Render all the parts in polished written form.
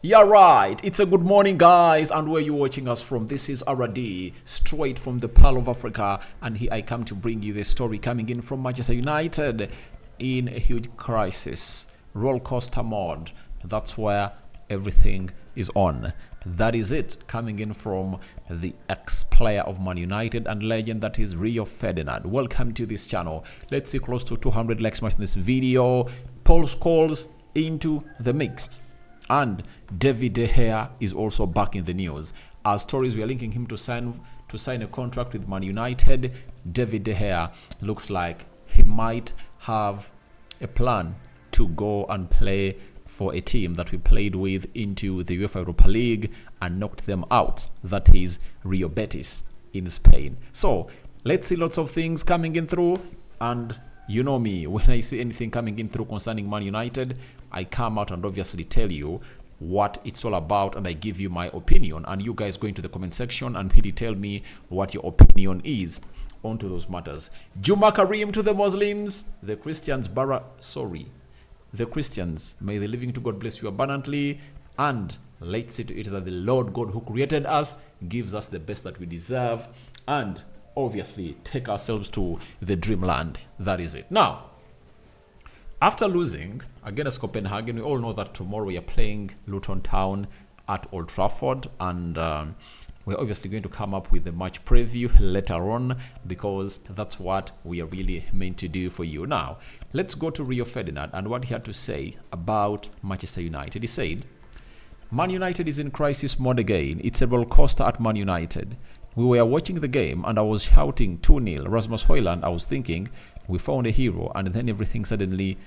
Yeah, right. It's a good morning, guys, and where you watching us from? This is RD, straight from the Pearl of Africa, and here I come to bring you the story coming in from Manchester United in a huge crisis, roller coaster mode. That's where everything is on. That is it, coming in from the ex-player of Man United and legend that is Rio Ferdinand. Welcome to this channel. Let's see close to 200 likes in this video. Paul Scholes into the mix. And David De Gea is also back in the news. As stories, we are linking him to sign a contract with Man United. David De Gea looks like he might have a plan to go and play for a team that we played with into the UEFA Europa League and knocked them out. That is Real Betis in Spain. So let's see lots of things coming in through, and you know me, when I see anything coming in through concerning Man United, I come out and obviously tell you what it's all about, and I give you my opinion, and you guys go into the comment section and really tell me what your opinion is onto those matters. Juma Karim to the Muslims, the Christians, the Christians, may the living to God bless you abundantly, and let's see to it that the Lord God who created us gives us the best that we deserve, and obviously take ourselves to the dreamland. That is it. Now, after losing against Copenhagen, we all know that tomorrow we are playing Luton Town at Old Trafford, and we're obviously going to come up with a match preview later on, because that's what we are really meant to do for you. Now, let's go to Rio Ferdinand and what he had to say about Manchester United. He said, Man United is in crisis mode again. It's a roller coaster at Man United. We were watching the game and I was shouting 2-0. Rasmus Højlund, I was thinking, we found a hero, and then everything suddenly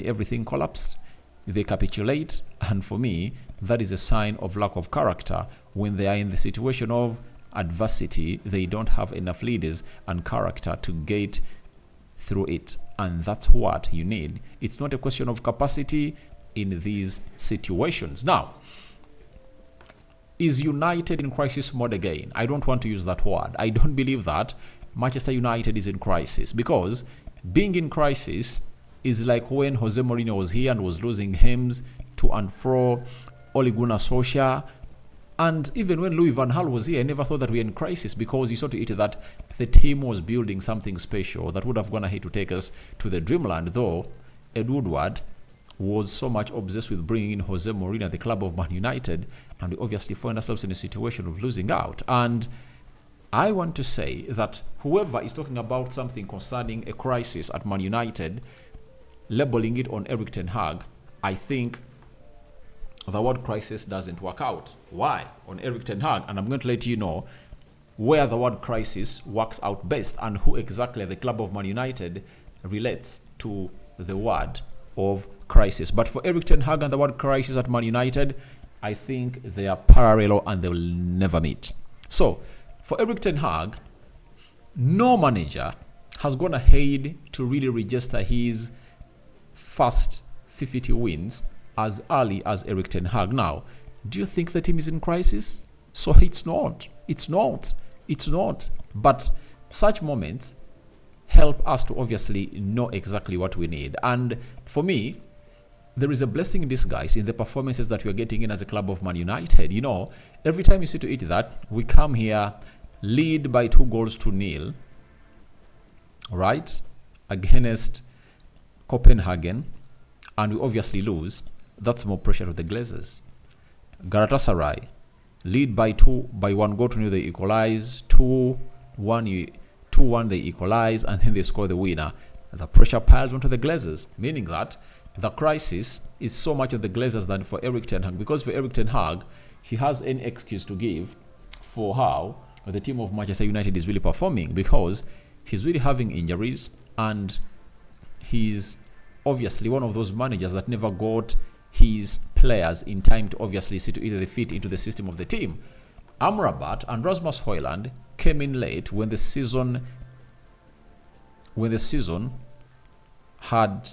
everything collapsed. They capitulate, and for me, that is a sign of lack of character. When they are in the situation of adversity, they don't have enough leaders and character to get through it, and that's what you need. It's not a question of capacity in these situations. Now, is United in crisis mode again? I don't want to use that word. I don't believe that Manchester United is in crisis, because being in crisis is like when Jose Mourinho was here and was losing games to and fro, Ole Gunnar Solskjaer, and even when Louis van Gaal was here, I never thought that we were in crisis, because you saw to it that the team was building something special that would have gone ahead to take us to the dreamland, though Ed Woodward was so much obsessed with bringing in Jose Mourinho at the club of Man United, and we obviously find ourselves in a situation of losing out. And I want to say that whoever is talking about something concerning a crisis at Man United, labeling it on Erik ten Hag, I think the word crisis doesn't work out. Why? On Erik ten Hag, and I'm going to let you know where the word crisis works out best and who exactly the club of Man United relates to the word of crisis. But for Erik ten Hag and the word crisis at Man United, I think they are parallel and they will never meet. So, for Erik ten Hag, no manager has gone ahead to really register his first 50 wins as early as Erik ten Hag. Now, do you think the team is in crisis? So it's not. It's not. It's not. But such moments help us to obviously know exactly what we need. And for me, there is a blessing in disguise in the performances that we are getting in as a club of Man United. You know, every time you see to it that we come here, lead by 2-0, right, against Copenhagen, and we obviously lose, that's more pressure to the Glazers. Galatasaray, lead by 1 goal to nil, they equalize, 2-1 they equalize, and then they score the winner. The pressure piles onto the Glazers, meaning that the crisis is so much of the Glazers than for Erik ten Hag, because for Erik ten Hag, he has any excuse to give for how the team of Manchester United is really performing, because he's really having injuries, and he's obviously one of those managers that never got his players in time to obviously see to either fit into the system of the team. Amrabat and Rasmus Højlund came in late when the season had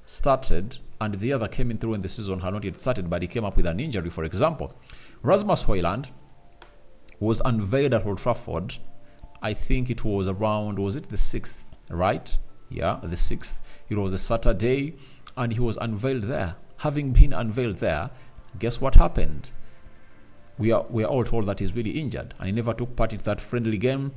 started, and the other came in through when the season had not yet started, but he came up with an injury. For example, Rasmus Højlund was unveiled at Old Trafford. I think it was around, was it the 6th, right? Yeah, the 6th. It was a Saturday, and he was unveiled there. Having been unveiled there, guess what happened? We are all told that he's really injured and he never took part in that friendly game,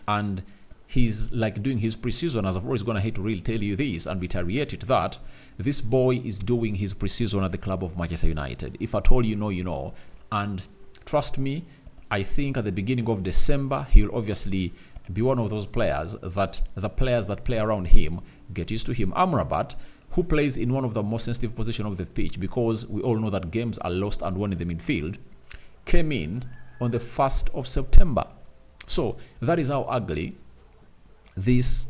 and he's like doing his preseason. As I've always gonna hate to really tell you this and reiterate it, that this boy is doing his preseason at the club of Manchester United. If at all you know, you know. And trust me, I think at the beginning of December he'll obviously be one of those players that the players that play around him get used to him. Amrabat, who plays in one of the most sensitive positions of the pitch, because we all know that games are lost and won in the midfield, came in on the 1st of September. So that is how ugly this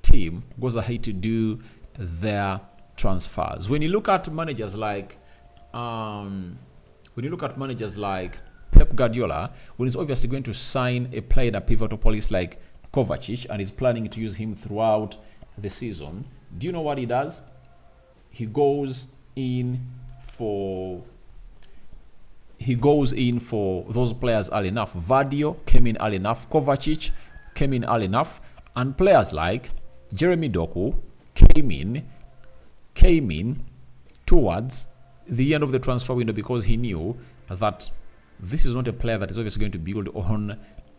team goes ahead to do their transfers. When you look at managers like Pep Guardiola, when he's obviously going to sign a player in a pivotal place like Kovacic and is planning to use him throughout the season, do you know what he does? He goes in for those players early enough. Vadio came in early enough. Kovacic came in early enough. And players like Jeremy Doku came in towards the end of the transfer window, because he knew that this is not a player that is obviously going to build on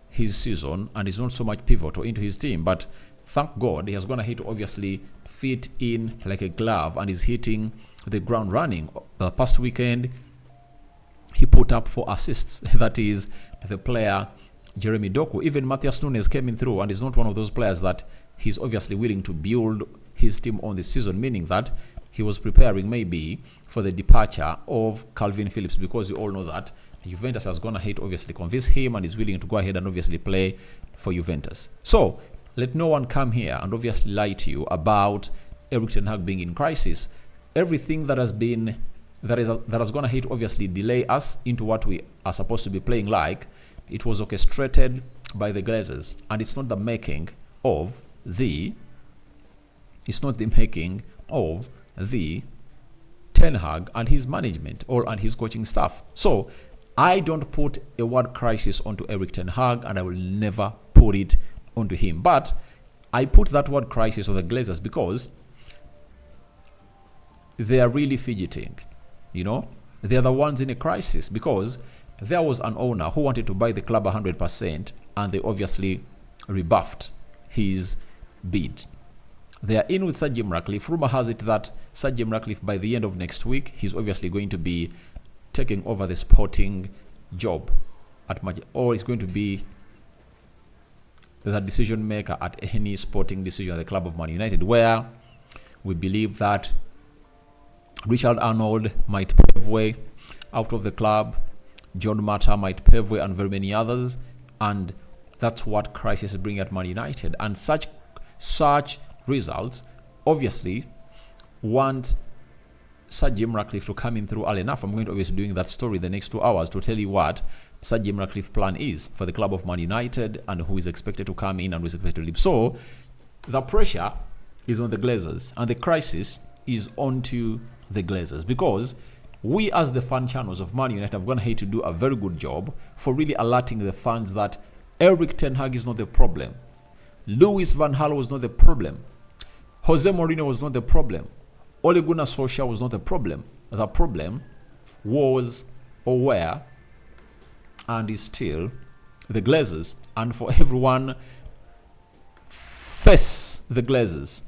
his season and is not so much pivotal into his team. But thank God he has gone ahead to obviously fit in like a glove and is hitting the ground running. The past weekend, he put up 4 assists. That is the player Jeremy Doku. Even Matthias Nunes came in through and is not one of those players that he's obviously willing to build his team on this season, meaning that he was preparing maybe for the departure of Calvin Phillips, because you all know that Juventus has gone ahead to obviously convince him and is willing to go ahead and obviously play for Juventus. So let no one come here and obviously lie to you about Erik ten Hag being in crisis. Everything that has gone ahead to obviously delay us into what we are supposed to be playing like, it was orchestrated by the Glazers, and it's not the making of the Ten Hag and his management and his coaching staff. So I don't put a word crisis onto Erik ten Hag, and I will never put it onto him. But I put that word crisis on the Glazers because they are really fidgeting. You know, they are the ones in a crisis, because there was an owner who wanted to buy the club 100%, and they obviously rebuffed his bid. They are in with Sir Jim Ratcliffe. Rumor has it that Sir Jim Ratcliffe, by the end of next week, he's obviously going to be taking over the sporting job or is going to be the decision maker at any sporting decision at the club of Man United, where we believe that Richard Arnold might pave way out of the club, John Mata might pave way, and very many others. And that's what crisis is bringing at Man United. And such results obviously want Sir Jim Ratcliffe to come in through early enough. I'm going to obviously doing that story the next 2 hours to tell you what Sir Jim Ratcliffe's plan is for the club of Man United and who is expected to come in and who is expected to leave. So the pressure is on the Glazers and the crisis is onto the Glazers, because we as the fan channels of Man United have gone ahead to do a very good job for really alerting the fans that Erik ten Hag is not the problem. Louis van Gaal was not the problem. Jose Mourinho was not the problem. Ole Gunnar Solskjaer was not the problem. The problem was or were and is still the Glazers. And for everyone, face the Glazers.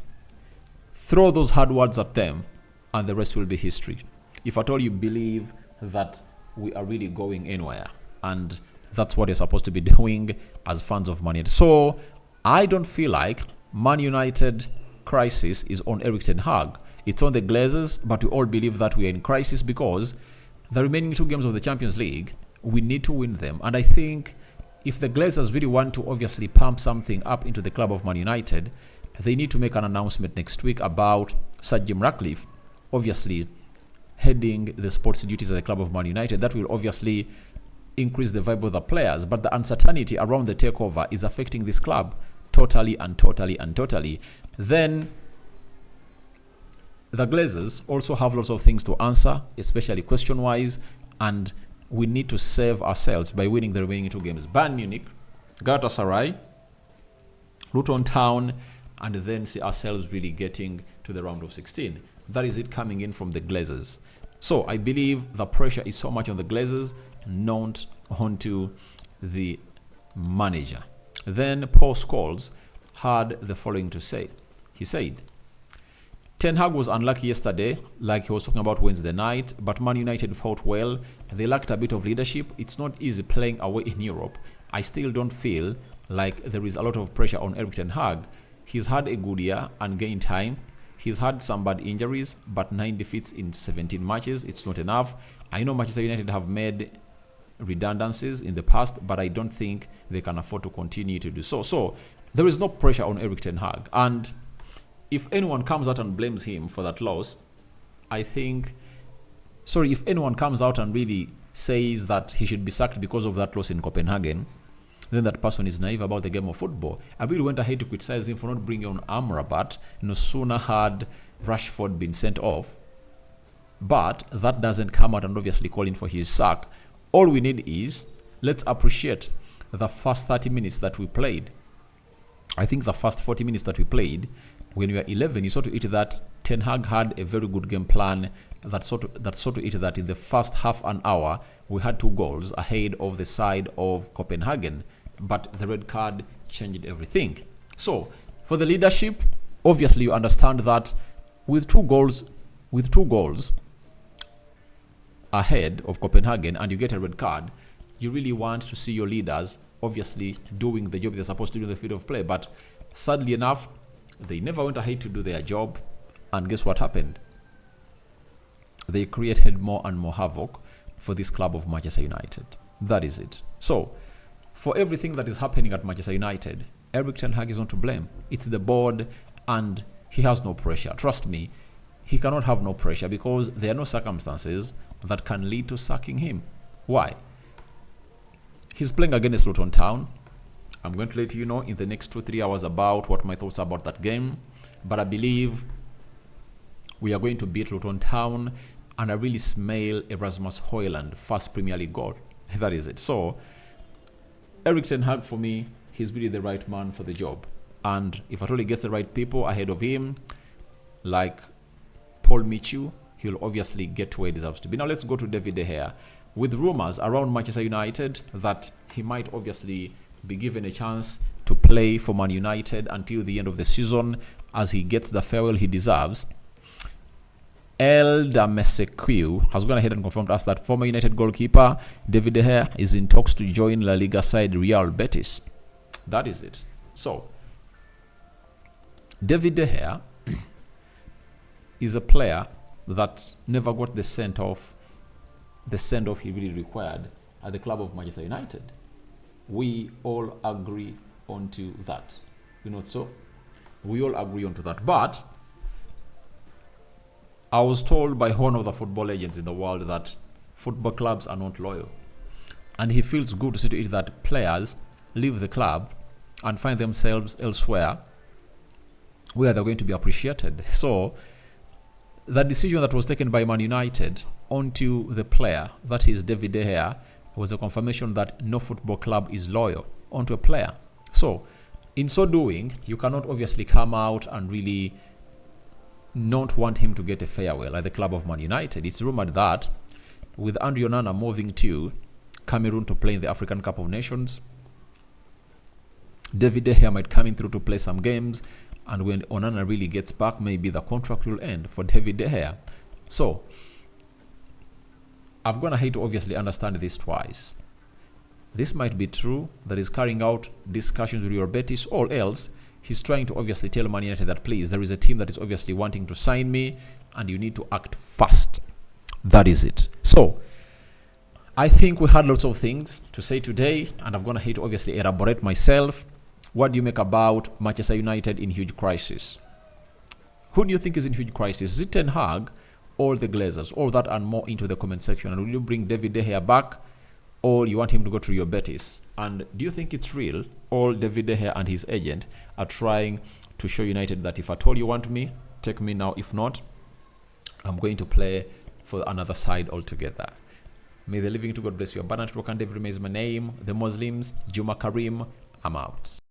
Throw those hard words at them and the rest will be history. If at all you believe that we are really going anywhere, and that's what you're supposed to be doing as fans of Man United. So I don't feel like Man United crisis is on Erik ten Hag. It's on the Glazers, but we all believe that we are in crisis because the remaining 2 games of the Champions League, we need to win them. And I think if the Glazers really want to obviously pump something up into the club of Man United, they need to make an announcement next week about Sir Jim Ratcliffe obviously heading the sports duties at the club of Man United. That will obviously increase the vibe of the players, but the uncertainty around the takeover is affecting this club totally. Then the Glazers also have lots of things to answer, especially question-wise, and we need to save ourselves by winning the remaining 2 games. Bayern Munich, Galatasaray, Luton Town, and then see ourselves really getting to the round of 16. That is it coming in from the Glazers. So I believe the pressure is so much on the Glazers, not onto the manager. Then Paul Scholes had the following to say. He said, Ten Hag was unlucky yesterday, like he was talking about Wednesday night, but Man United fought well. They lacked a bit of leadership. It's not easy playing away in Europe. I still don't feel like there is a lot of pressure on Erik Ten Hag. He's had a good year and gained time. He's had some bad injuries, but 9 defeats in 17 matches, it's not enough. I know Manchester United have made redundancies in the past, but I don't think they can afford to continue to do so. So there is no pressure on Erik Ten Hag. And if anyone comes out and blames him for that loss, if anyone comes out and really says that he should be sacked because of that loss in Copenhagen, then that person is naive about the game of football. I really went ahead to criticize him for not bringing on Amrabat. No sooner had Rashford been sent off, but that doesn't come out and obviously calling for his sack. All we need is, let's appreciate the first 30 minutes that we played. I think the first 40 minutes that we played, when we were 11, you saw to it that Ten Hag had a very good game plan that saw to it that in the first half an hour, we had 2 goals ahead of the side of Copenhagen. But the red card changed everything. So, for the leadership, obviously you understand that with two goals ahead of Copenhagen and you get a red card, you really want to see your leaders obviously doing the job they're supposed to do in the field of play. But sadly enough, they never went ahead to do their job. And guess what happened? They created more and more havoc for this club of Manchester United. That is it. So, for everything that is happening at Manchester United, Erik Ten Hag is not to blame. It's the board, and he has no pressure. Trust me, he cannot have no pressure because there are no circumstances that can lead to sacking him. Why? He's playing against Luton Town. I'm going to let you know in the next 2-3 hours about what my thoughts are about that game. But I believe we are going to beat Luton Town, and I really smell Erasmus Højlund first Premier League goal. That is it. So, Erik Ten Hag, for me, he's really the right man for the job. And if at all he gets the right people ahead of him, like Paul Michu, he'll obviously get to where he deserves to be. Now let's go to David De Gea. With rumors around Manchester United that he might obviously be given a chance to play for Man United until the end of the season as he gets the farewell he deserves, El Damesequiu has gone ahead and confirmed to us that former United goalkeeper David De Gea is in talks to join La Liga side Real Betis. That is it. So, David De Gea is a player that never got the send-off he really required at the club of Manchester United. We all agree onto that. You know, so we all agree onto that. But I was told by one of the football legends in the world that football clubs are not loyal. And he feels good to see to it that players leave the club and find themselves elsewhere where they're going to be appreciated. So, the decision that was taken by Man United onto the player, that is David De Gea, was a confirmation that no football club is loyal onto a player. So, in so doing, you cannot obviously come out and really not want him to get a farewell at the club of Man United. It's rumored that with Andre Onana moving to Cameroon to play in the African Cup of Nations, David De Gea might come in through to play some games, and when Onana really gets back, maybe the contract will end for David De Gea. So, I've gone ahead to obviously understand this twice. This might be true, that he's carrying out discussions with Real Betis, or else he's trying to obviously tell Man United that, please, there is a team that is obviously wanting to sign me, and you need to act fast. That is it. So, I think we had lots of things to say today, and I've gone ahead to obviously elaborate myself. What do you make about Manchester United in huge crisis? Who do you think is in huge crisis? Is it Ten Hag or the Glazers? All that and more into the comment section. And will you bring David De Gea back, or you want him to go to your Betis? And do you think it's real, or David De Gea and his agent are trying to show United that if at all you want me, take me now. If not, I'm going to play for another side altogether. May the living to God bless you. Abundant Rock and David remains my name. The Muslims, Juma Karim, I'm out.